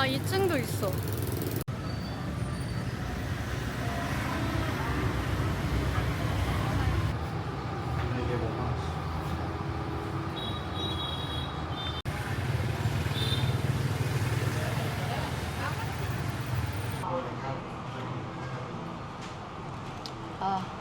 아, 2층도 있어. 아.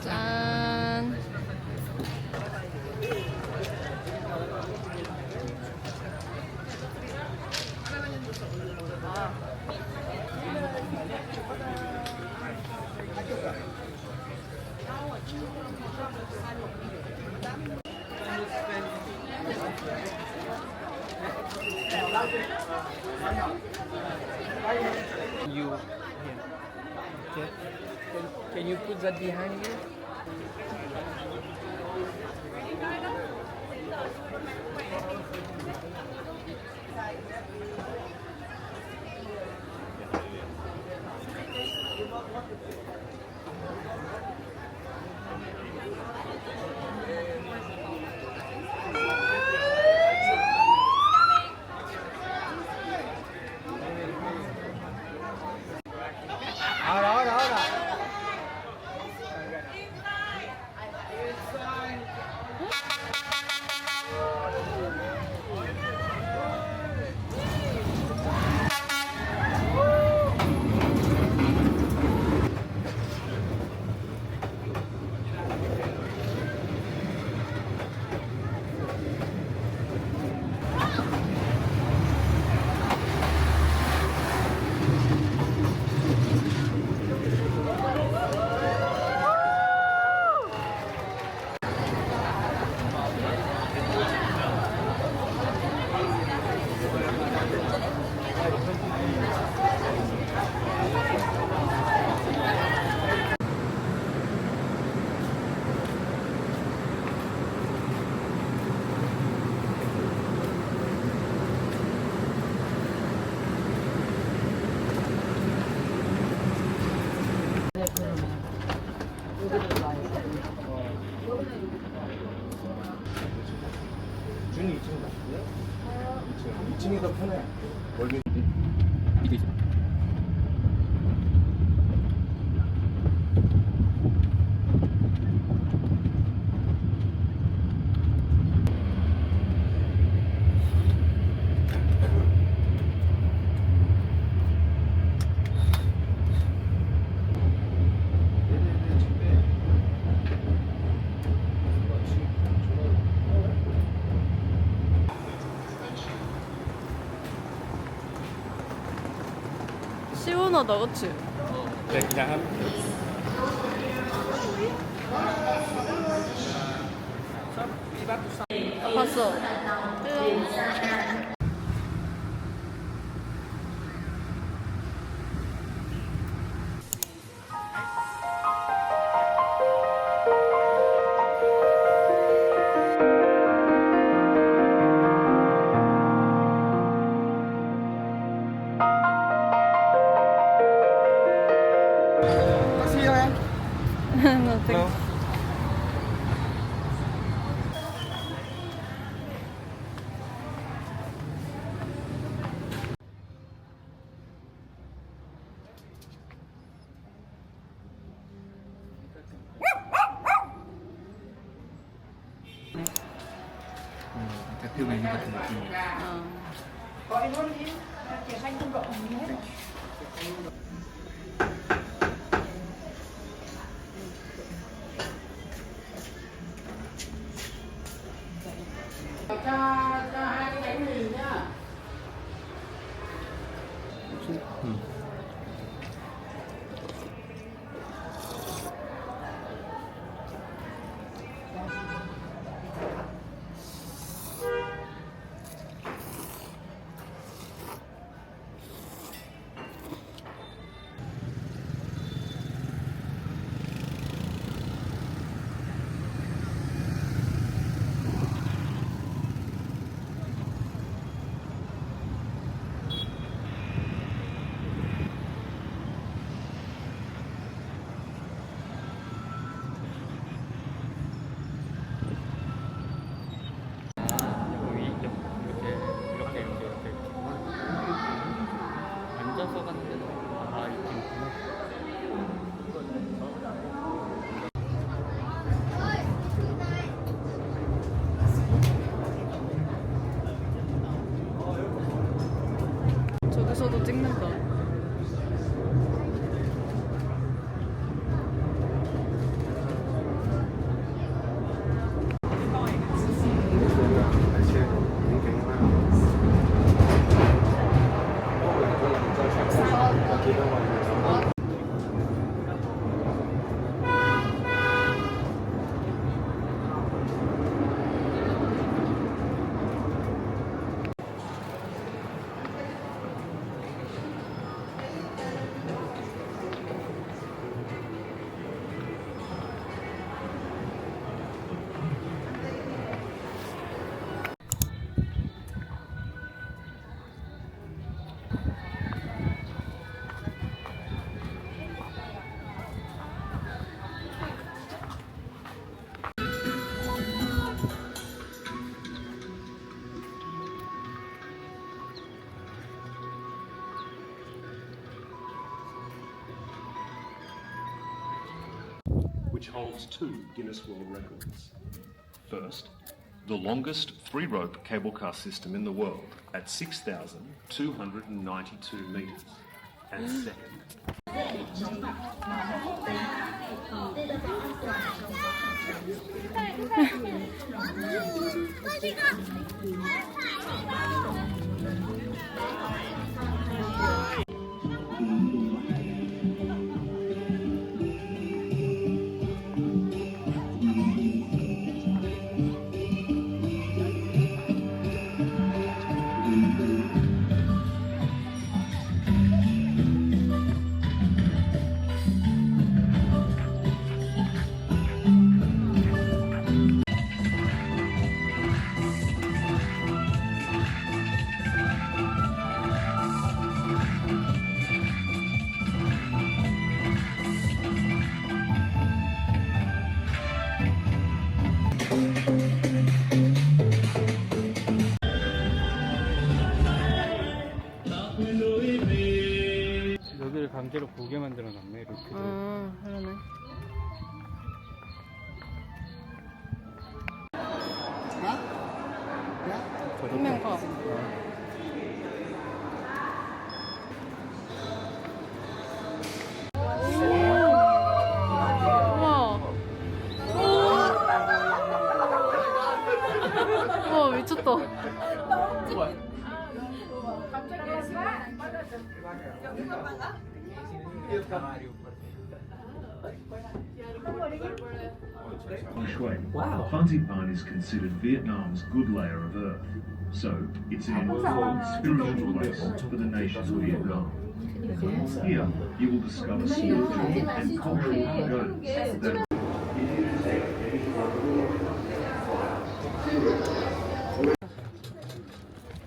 짠. You here. Okay. Can you put that behind you? Ahora. 준이 2층 갈게요. 2층. 2층이 더 편해. 멀미. 이게 있어. 시원하다, 그치? 네, 그냥 한. 봤어. Taxi hả em? 나 되게 대표 메뉴 같은 느낌. 여기 이렇게 앉아서 가는 데는 이렇게 있구나. 저기서도 찍는다. which holds two Guinness World Records. First, the longest three-rope cable car system in the world at 6,292 metres. And second, 여기를 강제로 보게 만들어 놨네 루트를. 그러네. 한 명 가. 우와. 우와, 미쳤다. Feng Shui. Fantipan is considered Vietnam's good layer of earth, so it's an important spiritual place for the nation of Vietnam. Here, you will discover spiritual and cultural pagodas that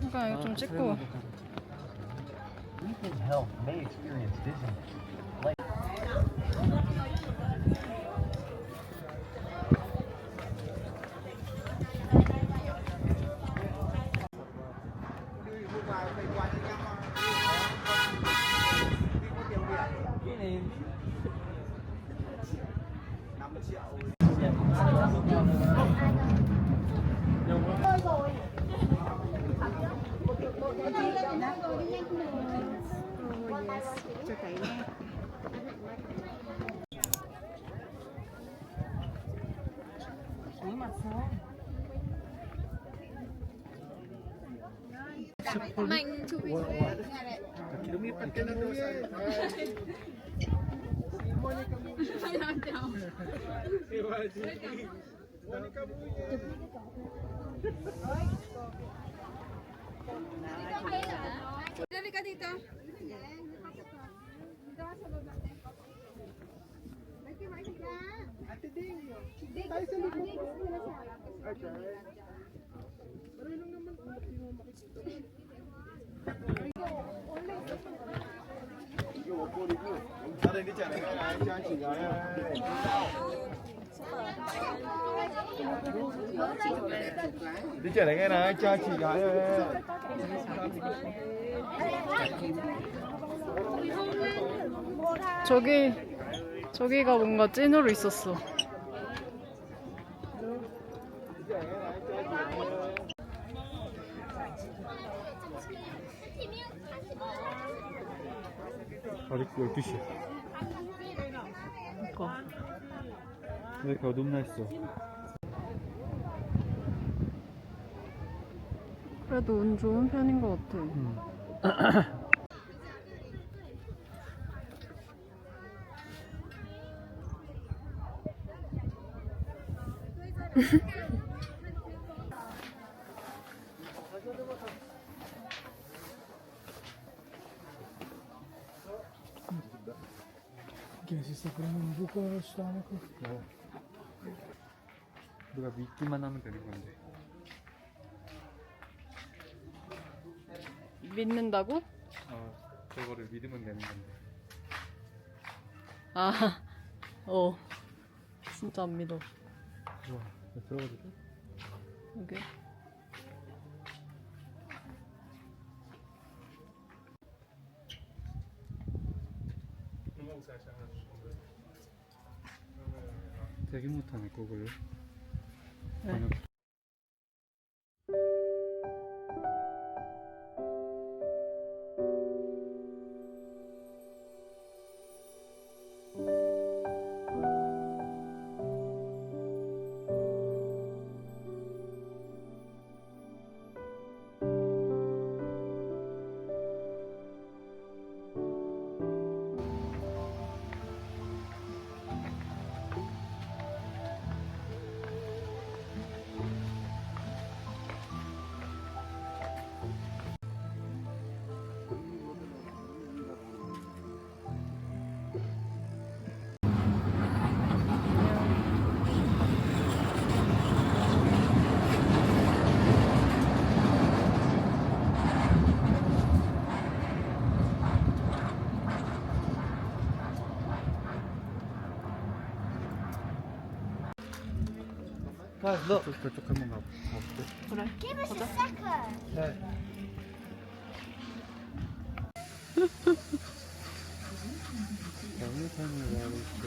잠깐 이거 좀 찍고. Weekend Health may experience dizziness. Mạnh chụp hình Dali ka dito. Ate Ding, tayo sa likod. Đi chơi lại nghe nè, cho chị gái ơi. 저기가 뭔가 찐으로 있었어. 아직 12시야. 그러니까. 왜 이렇게 어둡나했어? 그래도 운 좋은 편인 것 같아. 우리가 믿기만 하면 되는 건데. 믿는다고? 저거를 믿으면 되는 건데. 아, 진짜 안 믿어. 우와, 들어가도 돼? 여기. 되게 못하네 그걸. 네. 번역. Guys, look. 저쪽 한번 가볼게. 그래. Give us a second. 네. 어느 산을 가야 될지.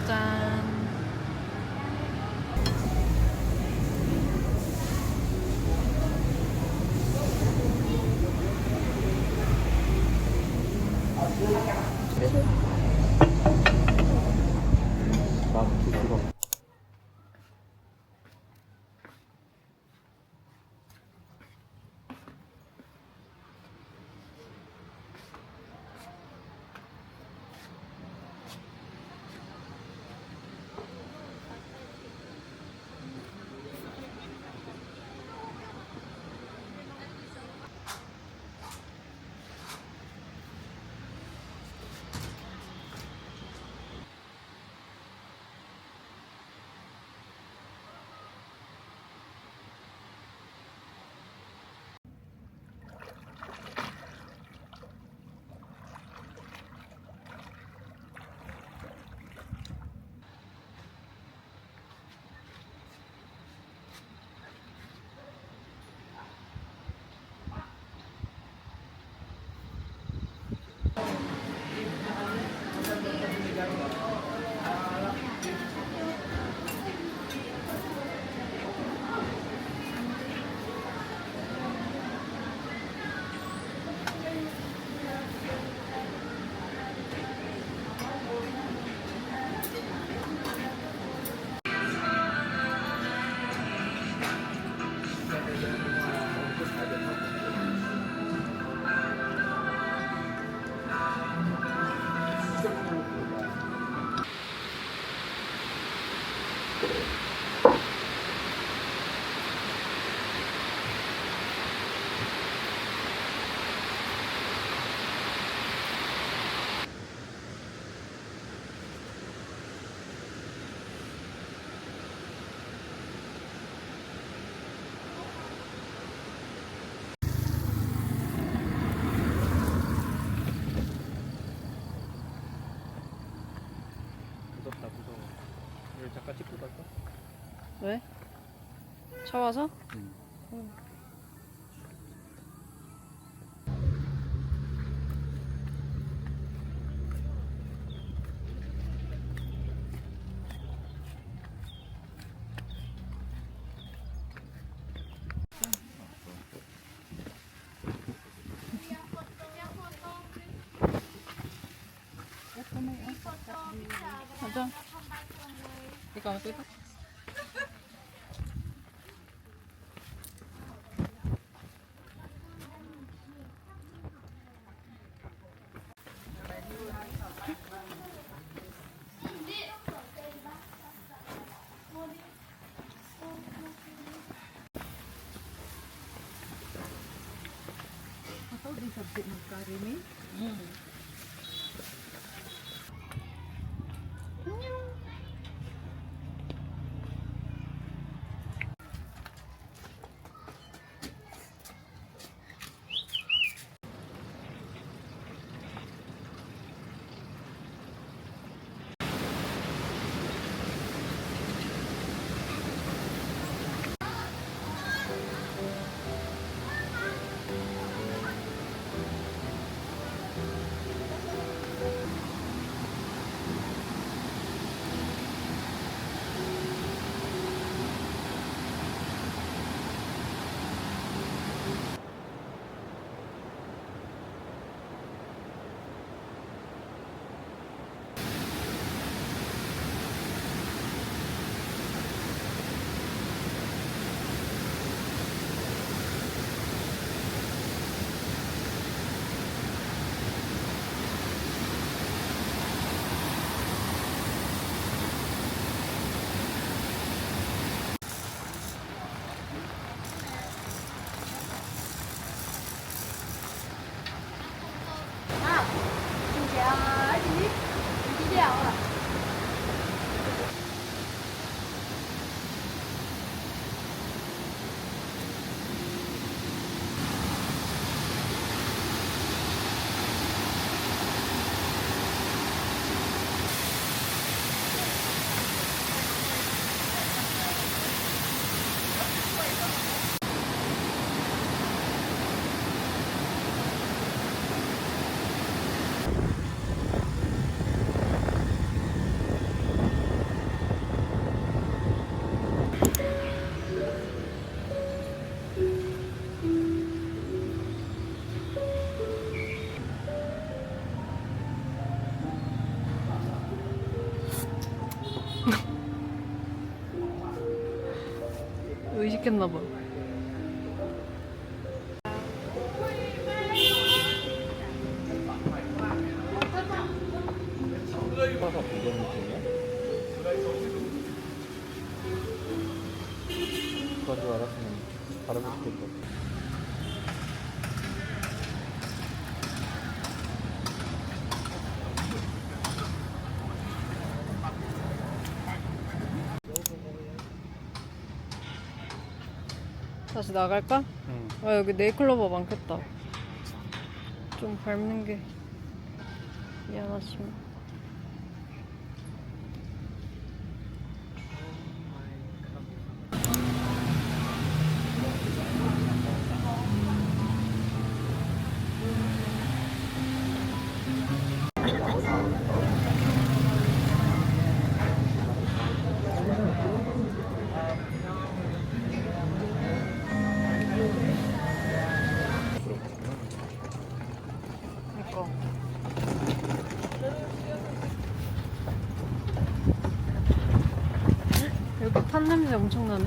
짠. 무섭다, 무서워. 이거 잠깐 찍고 갈까? 왜? 차 와서? 가자. 이거 어디 봐? 재밌겠나봐. 사서 부정 중이야? 그건 줄 알았으면 다른 거 시킬 거. 다시 나갈까? 응. 아, 여기 네일클로버 많겠다. 좀 밟는 게 미안하지만. 그러니까. 여기 탄 냄새 엄청 나네.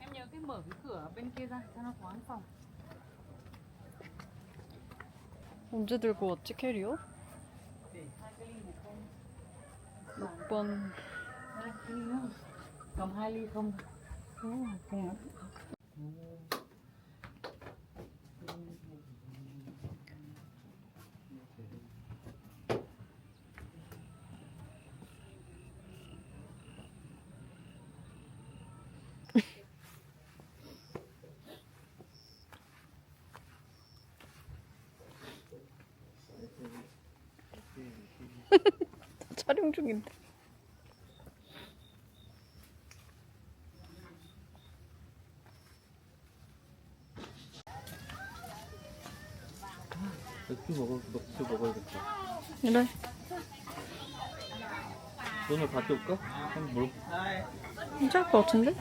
Em nhớ cái mở cái cửa bên kia ra cho nó thoáng phòng. 언제 들고 왔지, 캐리어? 6번. Cầm 2 ly không? 촬영 중인데. 맥주 먹어야겠다. 그래. 오늘 갔다 올까? 한번 물. 괜찮을 것 같은데?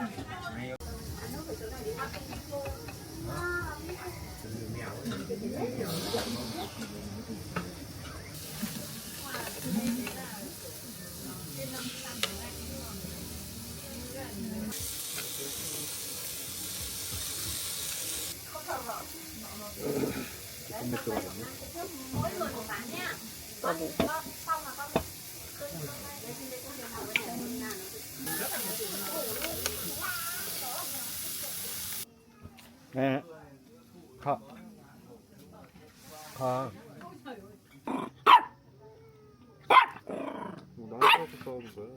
어떤 맥주 먹었니? 네. 가. 나한테 싸우는 거야.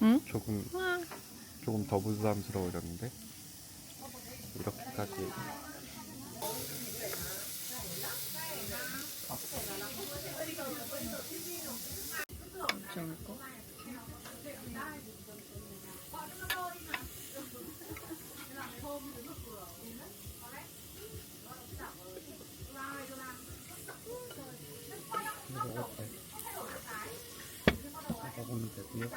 응? 조금 더 부담스러워졌는데 이렇게까지. 그렇지 않을까? 먹으면 되고요.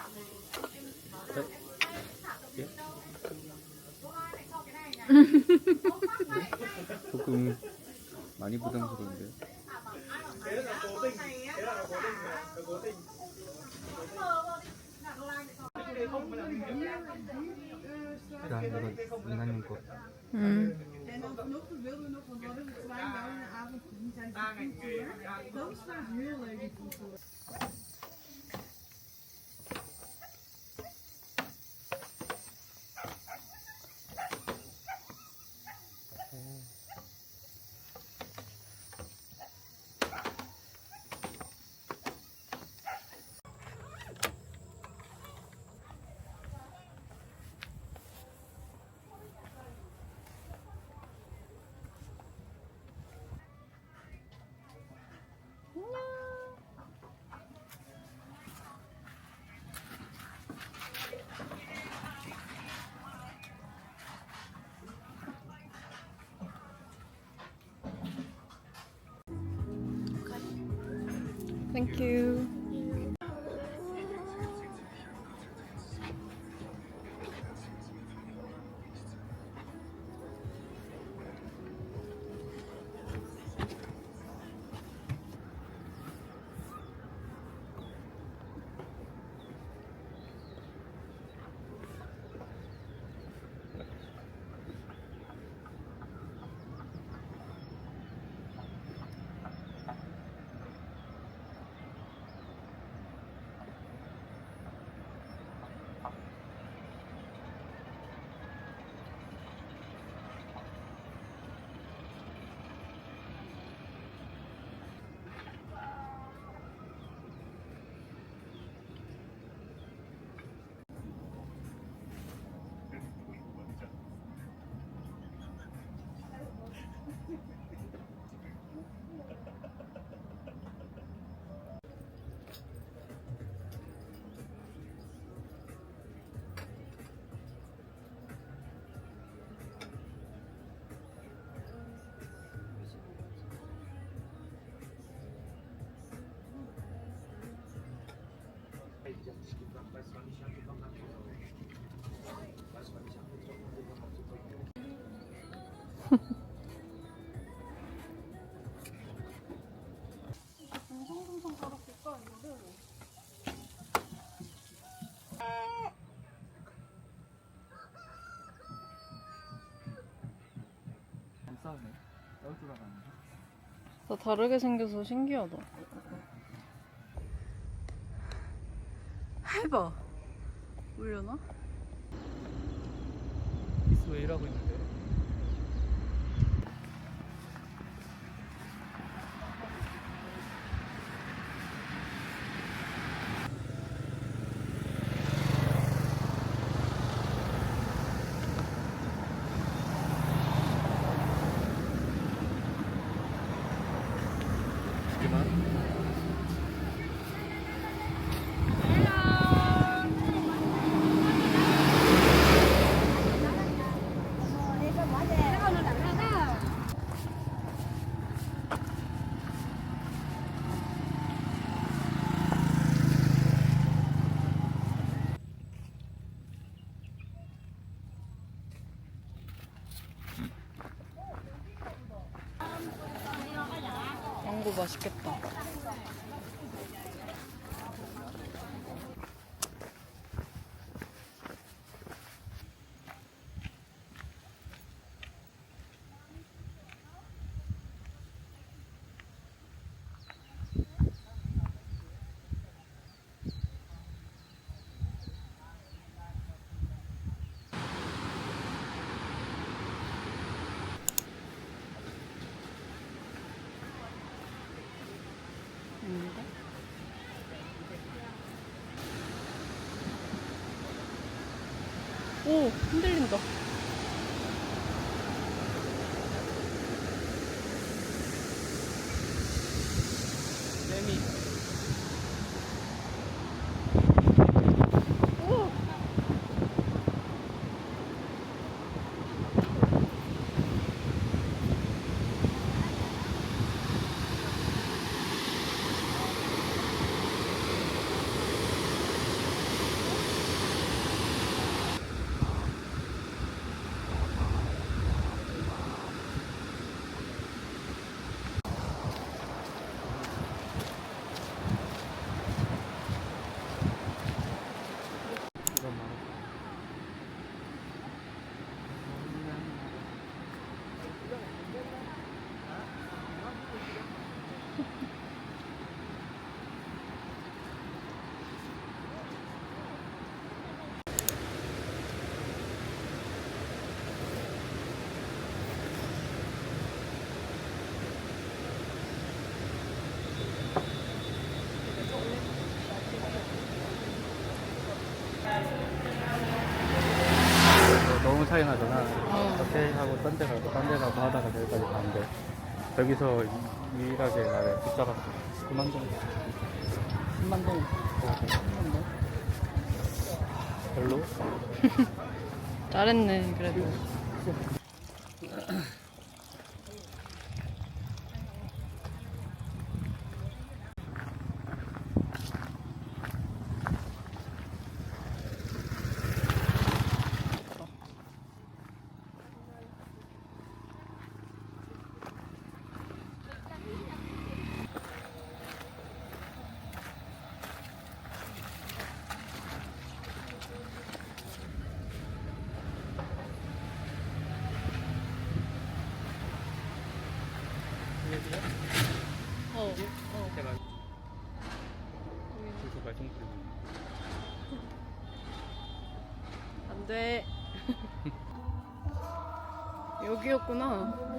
조금 많이 부담스러운데요. 이나님 거. En dan vanochtend wilden we nog, want we hadden het 2 jaar in de avond gezien tijdens de foodtour. Dat is trouwens heel leuk, die foodtour. 땡큐. 안 싸우네. 싸울 줄 알았네. 다 다르게 생겨서 신기하다. 해봐. 울려나? 미스 왜 일하고 있는데? 망고 맛있겠다. 오, 흔들린다. 매미. 오! 이건 말해. 너무 차이 나잖아. 오케이 하고 딴 데 가고 하다가 여기까지 가는데 여기서 유일하게 나를 붙잡았어. 9만 동. 10만 동. 10만 동. 별로? 잘했네, 그래도. 말썽 안 돼. 여기였구나.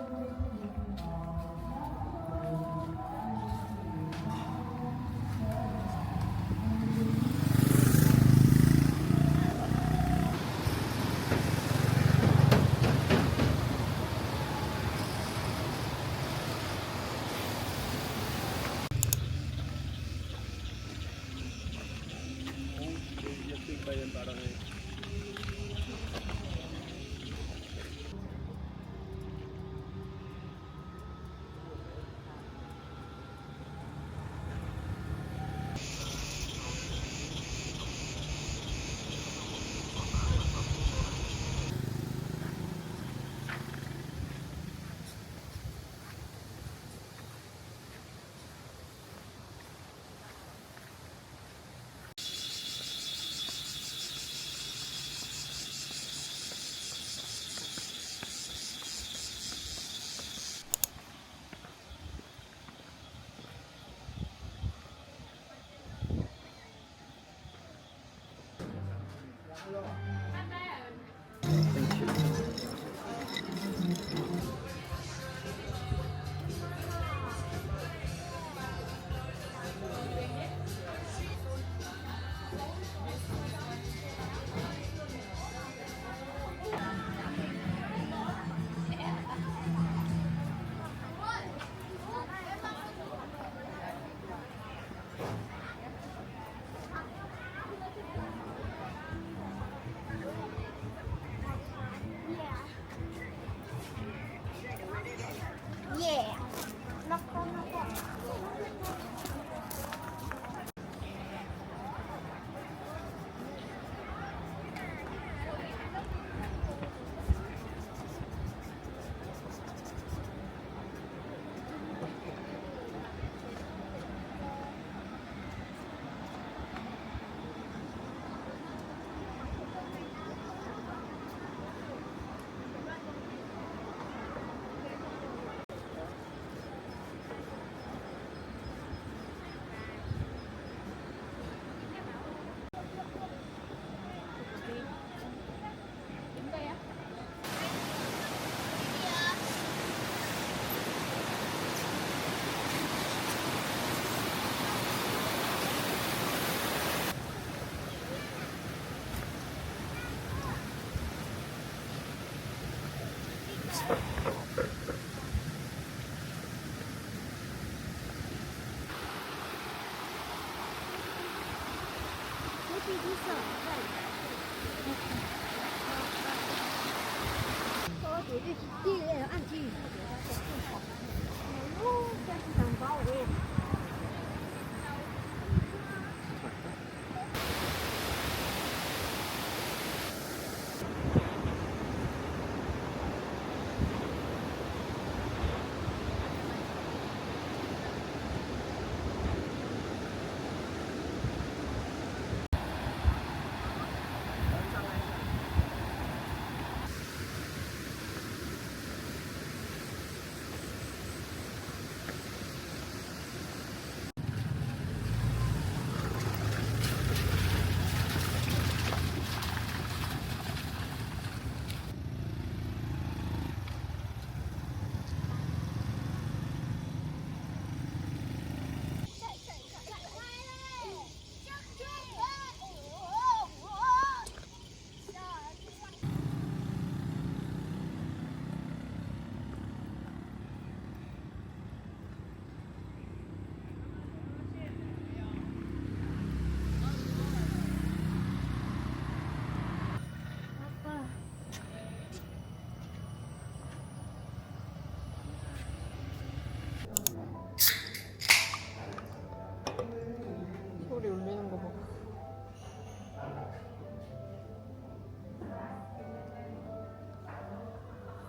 소리 울리는 거 봐.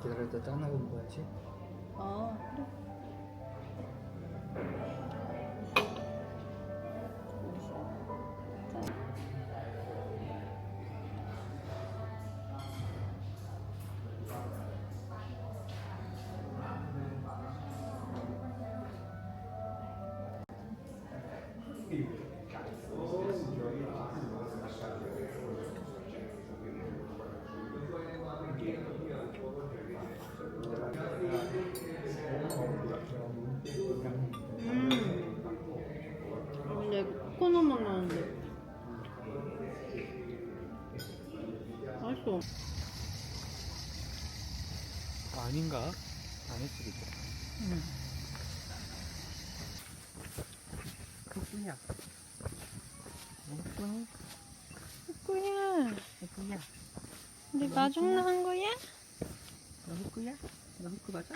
기다렸다 짠하고 먹어야지. 아, 그래. 좀. 아닌가? 아닐 수도 있겠다. 그뿐이야. 그뿐이? 꾸꾸야. 그뿐이야. 우리 마중 나간 거야? 너 흑구야? 너 흑구 맞아?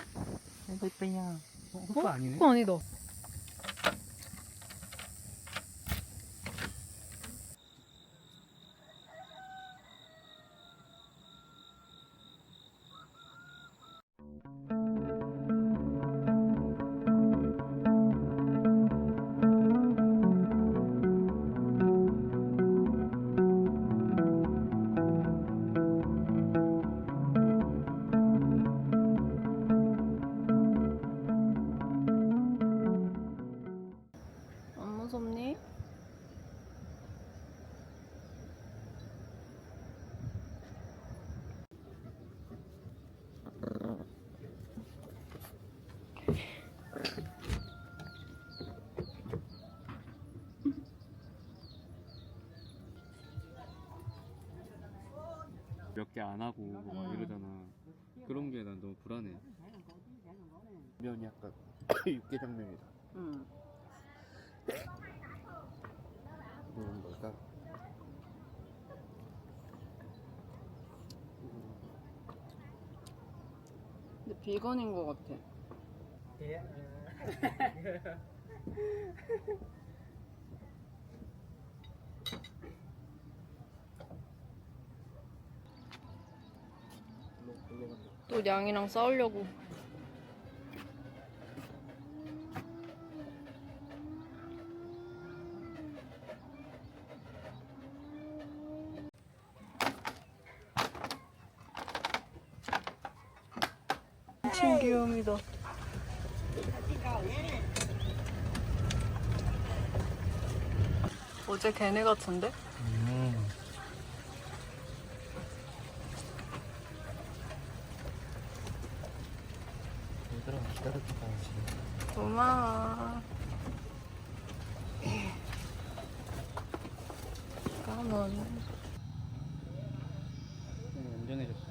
이거 이쁘냐? 흑구 아니네? 그거 아니다. 안 무섭니? 몇 개 안 하고 막 이러잖아. 그런 게 난 너무 불안해. 면이 약간 육개장면이다. 응. 이건 뭘까? 근데 비건인 것 같아. 또 양이랑 싸우려고. 미친 귀염이다. 어제 걔네 같은데? 얘들아 기다려봐. 고마워. 까만. 얌전해졌어.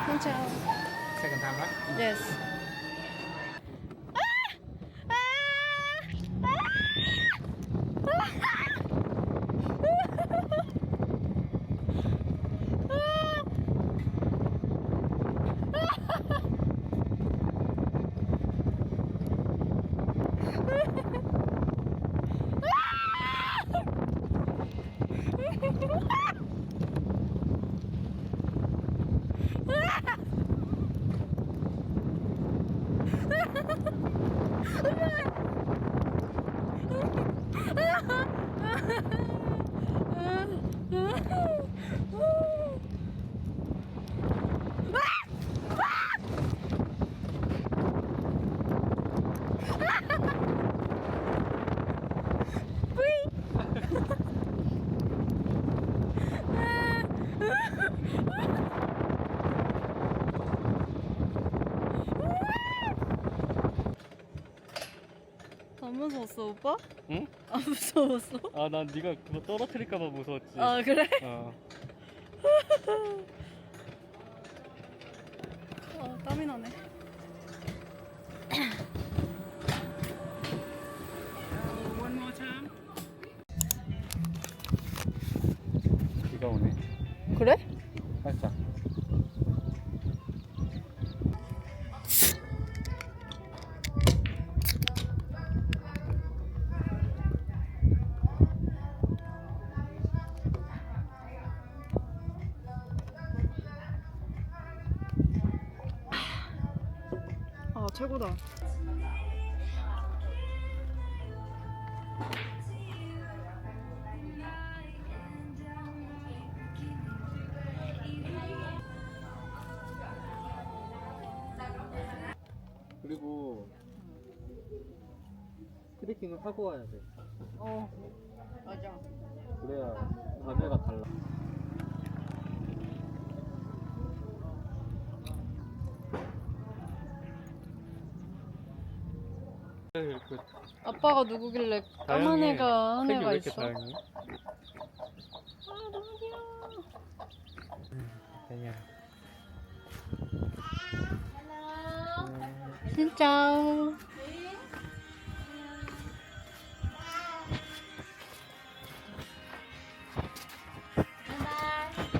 괜찮아. Second time, right? Yes. 안 무서웠어 오빠? 응? 안 무서웠어? 아, 난 네가 그거 떨어뜨릴까봐 무서웠지. 아 그래? 어. 땀이 나네. 비가 오네. 그래? 살짝. 최고다. 그리고 트레킹을 하고 와야 돼. 맞아. 그래야 감회가 달라. 이렇게 아빠가 누구길래 까만 다양해. 애가 한 색이 애가 왜 이렇게 있어? 다양해? 아 너무 귀여워. 다행이야. 진짜.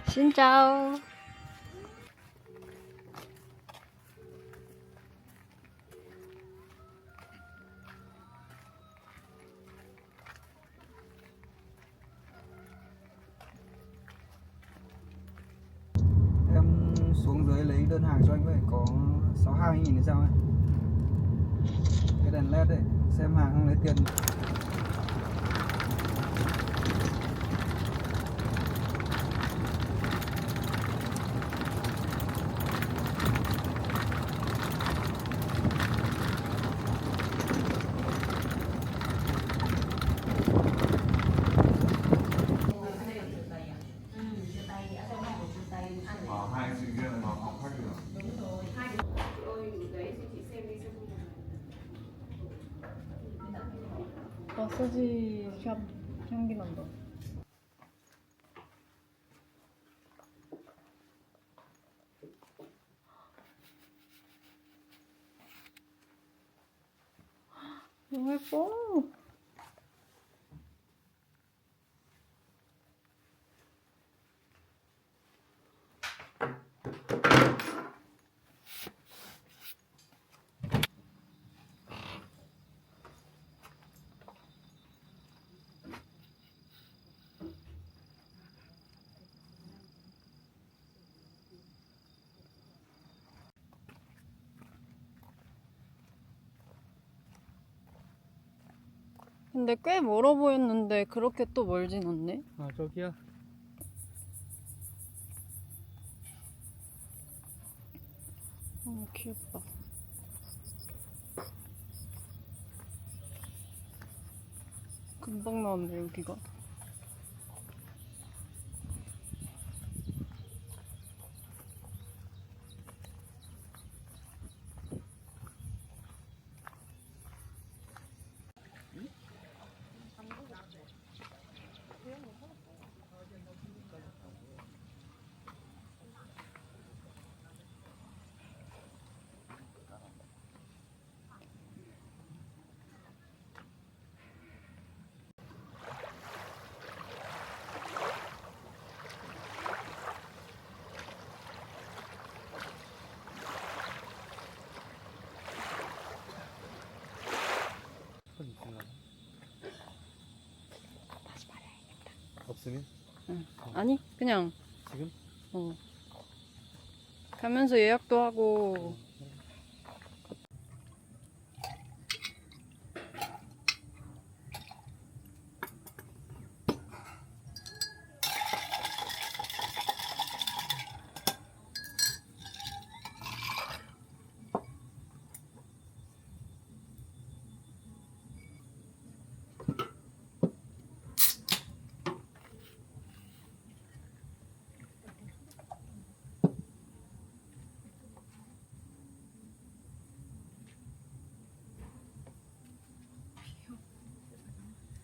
진짜. Em xuống dưới lấy đơn hàng cho anh với, có 62.000 thì sao ấy? Cái đèn led ấy, xem hàng không lấy tiền. 마사지 샵 향기 난다. 너무 예뻐. 근데 꽤 멀어 보였는데 그렇게 또 멀진 않네. 아 저기야. 너무 귀엽다. 금방 나왔네 여기가. 손 있을라나? 없으면? 아니 그냥 지금? 가면서 예약도 하고.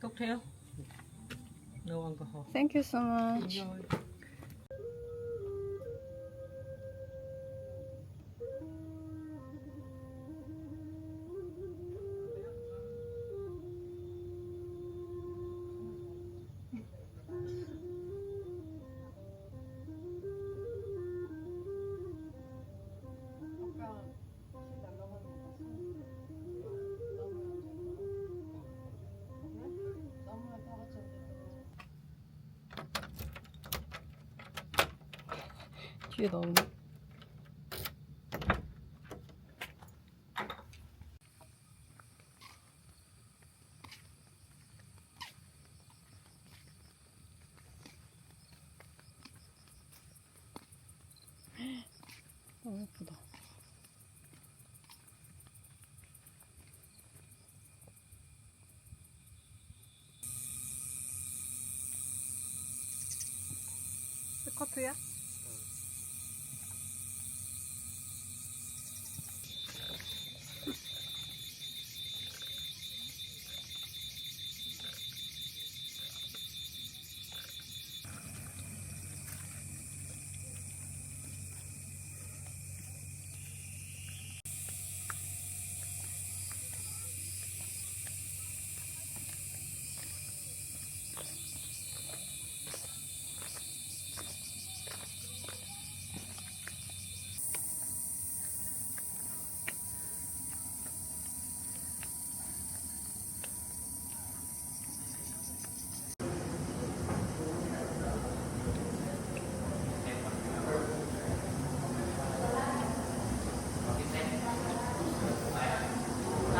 Cocktail? No alcohol. Thank you so much. Enjoy. 뒤에 나오네. 커트야?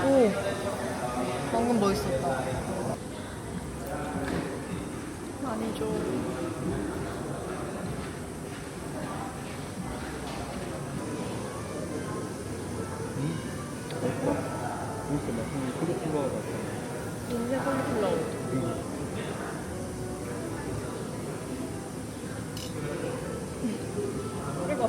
오, 방금 멋있었다. 아니죠. 이렇게 막 콜라콜라 같아. 인생 콜리플라워. 이거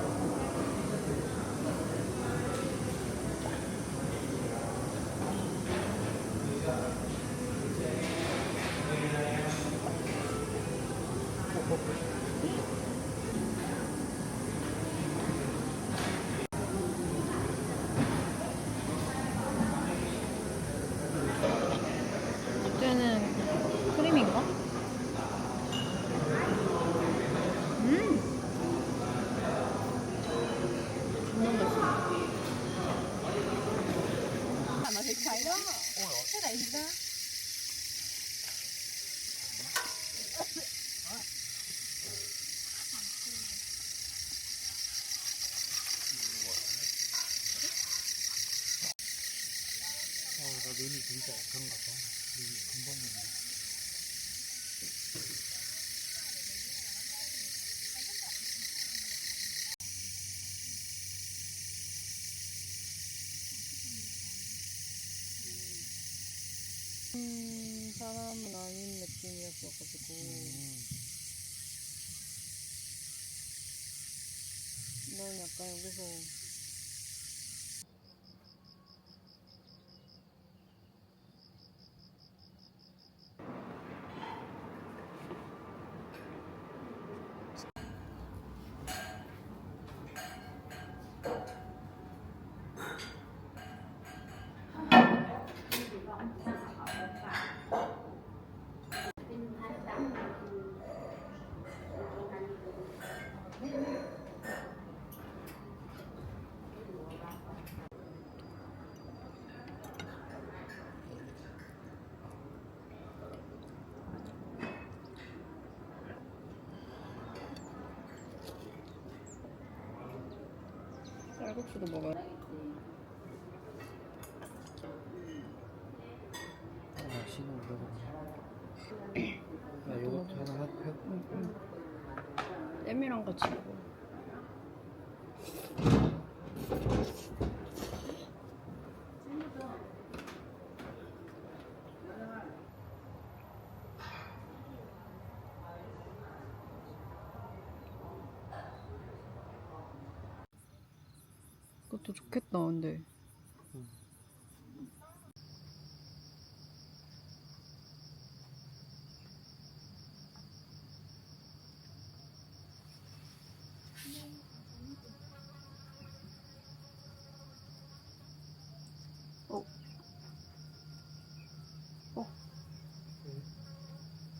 이때는 크림인가? 존나 맛있어. 나 눈이 진짜 약한가 봐. 눈이 금방 사람은 아닌 느낌이었어가지고 넌 약간 여기서 쌀국수도 먹어야 돼. 신호 나 요거트 하나 할까? 잼이랑 같이 먹어. 그것도 좋겠다, 근데.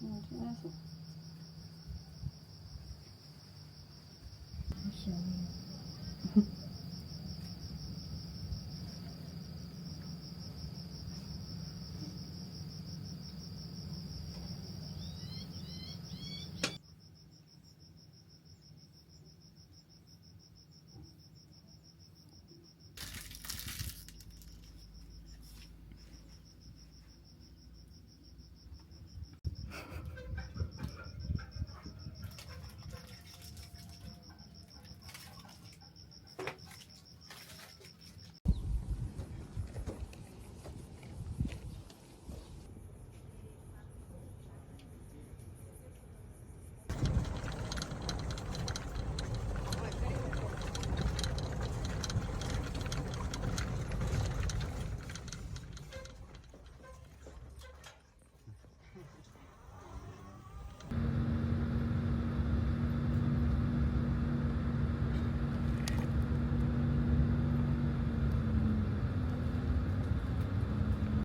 친해서. 안